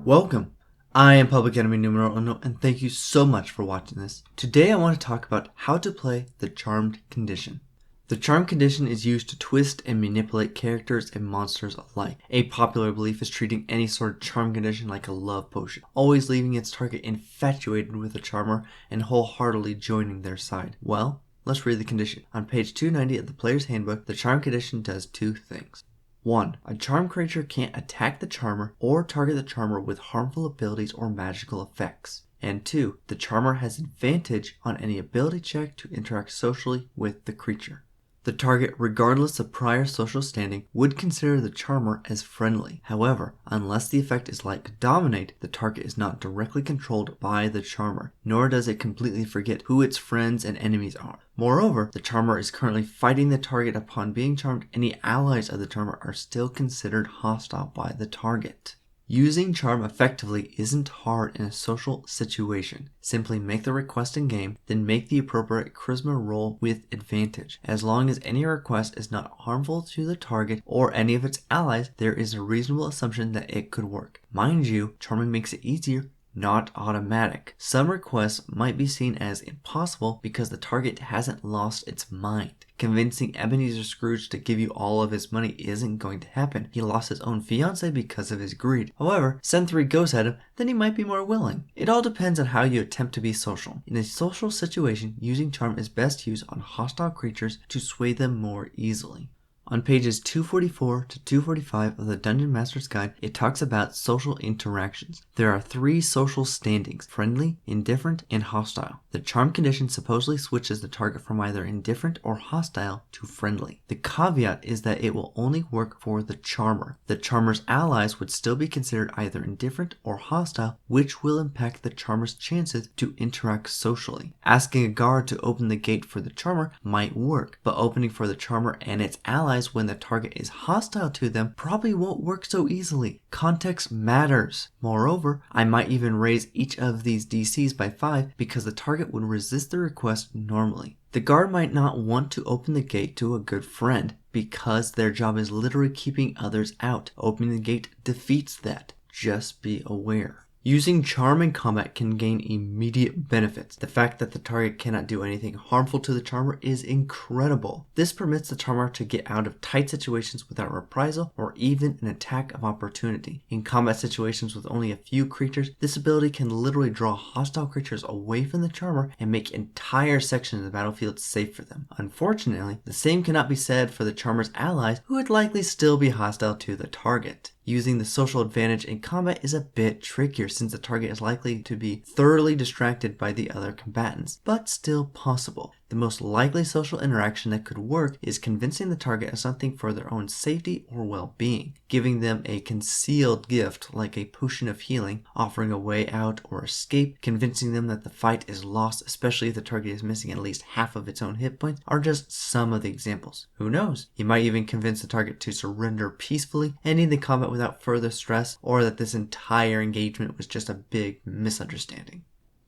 Welcome! I am Public Enemy Numero Uno, and thank you so much for watching this. Today I want to talk about how to play the Charmed condition. The Charmed condition is used to twist and manipulate characters and monsters alike. A popular belief is treating any sort of charm condition like a love potion, always leaving its target infatuated with the charmer and wholeheartedly joining their side. Well, let's read the condition. On page 290 of the player's handbook, the charm condition does two things. 1. A charmed creature can't attack the charmer or target the charmer with harmful abilities or magical effects. And 2. The charmer has advantage on any ability check to interact socially with the creature. The target, regardless of prior social standing, would consider the charmer as friendly. However, unless the effect is like Dominate, the target is not directly controlled by the charmer, nor does it completely forget who its friends and enemies are. Moreover, the charmer is currently fighting the target upon being charmed. Any allies of the charmer are still considered hostile by the target. Using charm effectively isn't hard in a social situation. Simply make the request in game, then make the appropriate charisma roll with advantage. As long as any request is not harmful to the target or any of its allies, there is a reasonable assumption that it could work. Mind you, charming makes it easier, not automatic. Some requests might be seen as impossible because the target hasn't lost its mind. Convincing Ebenezer Scrooge to give you all of his money isn't going to happen. He lost his own fiancée because of his greed. However, send 3 ghosts at him, then he might be more willing. It all depends on how you attempt to be social. In a social situation, using charm is best used on hostile creatures to sway them more easily. On pages 244 to 245 of the Dungeon Master's Guide, it talks about social interactions. There are 3 social standings: friendly, indifferent, and hostile. The charm condition supposedly switches the target from either indifferent or hostile to friendly. The caveat is that it will only work for the charmer. The charmer's allies would still be considered either indifferent or hostile, which will impact the charmer's chances to interact socially. Asking a guard to open the gate for the charmer might work, but opening for the charmer and its allies when the target is hostile to them probably won't work so easily. Context matters. Moreover, I might even raise each of these DCs by 5 because the target would resist the request normally. The guard might not want to open the gate to a good friend because their job is literally keeping others out. Opening the gate defeats that. Just be aware. Using charm in combat can gain immediate benefits. The fact that the target cannot do anything harmful to the charmer is incredible. This permits the charmer to get out of tight situations without reprisal or even an attack of opportunity. In combat situations with only a few creatures, this ability can literally draw hostile creatures away from the charmer and make entire sections of the battlefield safe for them. Unfortunately, the same cannot be said for the charmer's allies, who would likely still be hostile to the target. Using the social advantage in combat is a bit trickier since the target is likely to be thoroughly distracted by the other combatants, but still possible. The most likely social interaction that could work is convincing the target of something for their own safety or well-being, giving them a concealed gift like a potion of healing, offering a way out or escape, convincing them that the fight is lost, especially if the target is missing at least half of its own hit points, are just some of the examples. Who knows? You might even convince the target to surrender peacefully, ending the combat without further stress, or that this entire engagement was just a big misunderstanding.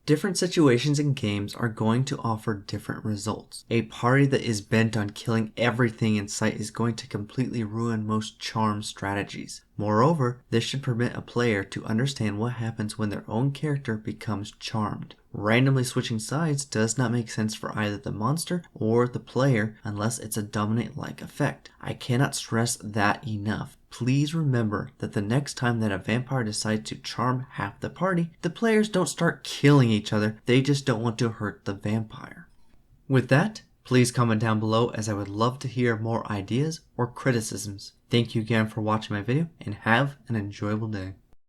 Different situations in games are going to offer different results. A party that is bent on killing everything in sight is going to completely ruin most charm strategies. Moreover, this should permit a player to understand what happens when their own character becomes charmed. Randomly switching sides does not make sense for either the monster or the player unless it's a Dominate-like effect. I cannot stress that enough. Please remember that the next time that a vampire decides to charm half the party, the players don't start killing each other, they just don't want to hurt the vampire. With that, please comment down below as I would love to hear more ideas or criticisms. Thank you again for watching my video and have an enjoyable day.